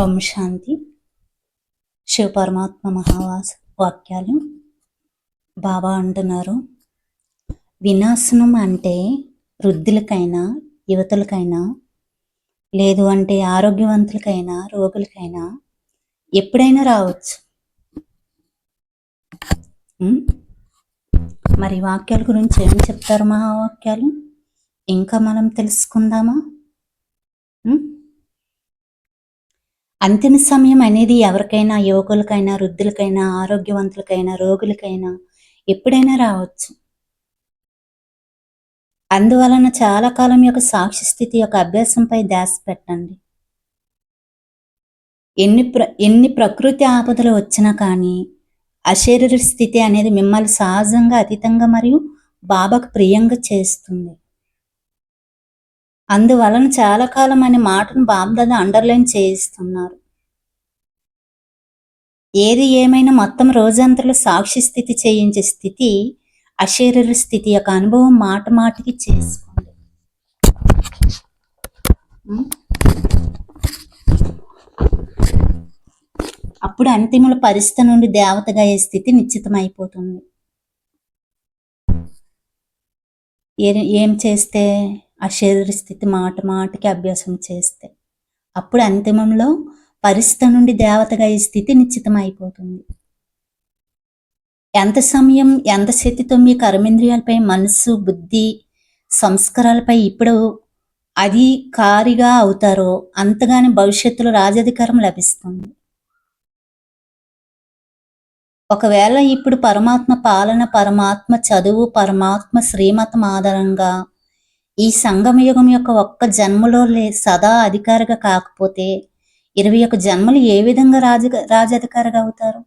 ఓం శాంతి. శివ పరమాత్మ మహావాస వాక్యాలు. బాబా అంటున్నారు, వినాశనం అంటే వృద్ధులకైనా యువతులకైనా లేదు అంటే ఆరోగ్యవంతులకైనా రోగులకైనా ఎప్పుడైనా రావచ్చు. మరి వాక్యాల గురించి ఏం చెప్తారు మహావాక్యాలు? ఇంకా మనం తెలుసుకుందామా? అంతిమ సమయం అనేది ఎవరికైనా, యువకులకైనా వృద్ధులకైనా ఆరోగ్యవంతులకైనా రోగులకైనా ఎప్పుడైనా రావచ్చు. అందువలన చాలా కాలం యొక్క సాక్షి స్థితి యొక్క అభ్యాసంపై ధ్యాస పెట్టండి. ఎన్ని ప్రకృతి ఆపదలు వచ్చినా కానీ అశరీర స్థితి అనేది మిమ్మల్ని సహజంగా అతీతంగా మరియు బాబాకు ప్రియంగా చేస్తుంది. అందువలన చాలా కాలం అనే మాటను బాబ్దాదా అండర్లైన్ చేయిస్తున్నారు. ఏది ఏమైనా మొత్తం రోజంతలో సాక్షి స్థితి చేయించే స్థితి అశరీర స్థితి యొక్క అనుభవం మాట మాటికి చేసుకోండి. అప్పుడు అంతిమ పరిస్థితి నుండి దేవతగా అయ్యే స్థితి నిశ్చితమైపోతుంది. ఏం చేస్తే? అశరీర స్థితి మాట మాటికి అభ్యాసం చేస్తే అప్పుడు అంతిమంలో పరిస్థితి నుండి దేవతగా అయ్యే స్థితి నిశ్చితమైపోతుంది. ఎంత సమయం, ఎంత శక్తితో మీ కర్మేంద్రియాలపై, మనసు, బుద్ధి, సంస్కారాలపై ఇప్పుడు అధికారిగా అవుతారో అంతగానే భవిష్యత్తులో రాజాధికారం లభిస్తుంది. ఒకవేళ ఇప్పుడు పరమాత్మ పాలన, పరమాత్మ చదువు, పరమాత్మ శ్రీమతం ఆధారంగా ఈ సంగమయుగం యొక్క ఒక్క జన్మలో సదా అధికారిగా కాకపోతే 21 జన్మలు ఏ విధంగా రాజాధికారిగా అవుతారు?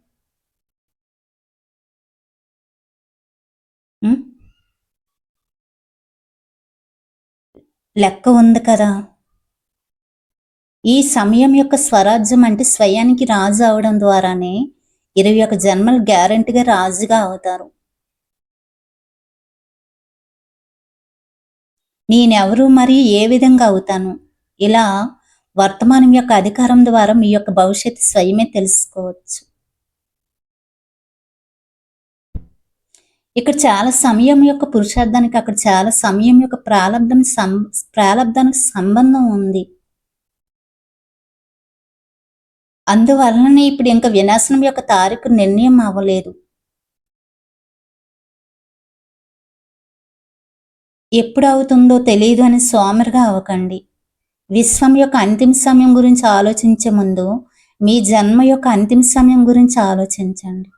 లెక్క ఉంది కదా. ఈ సమయం యొక్క స్వరాజ్యం అంటే స్వయానికి రాజు అవడం ద్వారానే 21 జన్మలు గ్యారెంటీగా రాజుగా అవుతారు. నేనెవరు మరియు ఏ విధంగా అవుతాను? ఇలా వర్తమానం యొక్క అధికారం ద్వారా మీ యొక్క భవిష్యత్తు స్వయమే తెలుసుకోవచ్చు. ఇక్కడ చాలా సమయం యొక్క పురుషార్థానికి, అక్కడ చాలా సమయం యొక్క ప్రారంధానికి సంబంధం ఉంది. అందువలననే ఇప్పుడు ఇంకా వినాశనం యొక్క తారీఖు నిర్ణయం అవ్వలేదు. ఎప్పుడు అవుతుందో తెలియదు అని సోమరిగా అవ్వకండి. విశ్వం యొక్క అంతిమ సమయం గురించి ఆలోచించే ముందు మీ జన్మ యొక్క అంతిమ సమయం గురించి ఆలోచించండి.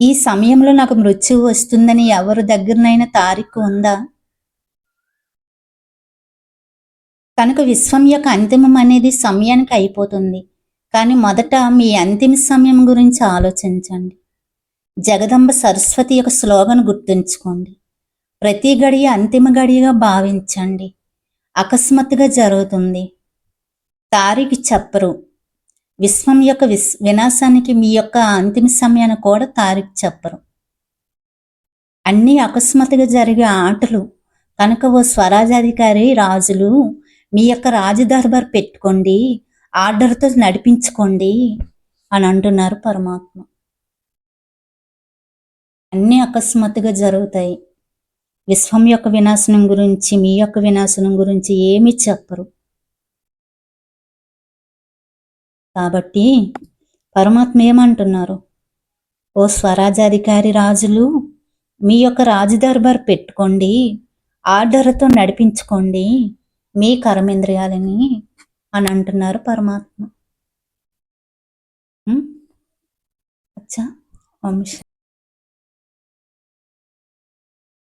ఈ సమయంలో నాకు మృత్యువు వస్తుందని ఎవరి దగ్గరనైనా తారీఖు ఉందా? కనుక విశ్వం యొక్క అంతిమం అనేది సమయానికి అయిపోతుంది. కానీ మొదట మీ అంతిమ సమయం గురించి ఆలోచించండి. జగదంబ సరస్వతి యొక్క స్లోగన్ గుర్తుంచుకోండి. ప్రతి గడియ అంతిమ గడియగా భావించండి. అకస్మాత్తుగా జరుగుతుంది. తారీఖు చెప్పరు. విశ్వం యొక్క వినాశానికి మీ యొక్క అంతిమ సమయాన్ని కూడా తారీఖు చెప్పరు. అన్నీ అకస్మాత్తుగా జరిగే ఆటలు. కనుక ఓ స్వరాజాధికారి రాజులు మీ యొక్క రాజదర్బార్ పెట్టుకోండి, ఆర్డర్తో నడిపించుకోండి అని అంటున్నారు పరమాత్మ. అన్నీ అకస్మాత్తుగా జరుగుతాయి. విశ్వం యొక్క వినాశనం గురించి, మీ యొక్క వినాశనం గురించి ఏమీ చెప్పరు. కాబట్టి పరమాత్మ ఏమంటున్నారు? ఓ స్వరాజాధికారి రాజులు మీ యొక్క రాజదర్బార్ పెట్టుకోండి, ఆర్డర్తో నడిపించుకోండి మీ కర్మేంద్రియాలని అని అంటున్నారు పరమాత్మ. అచ్చా. వంశ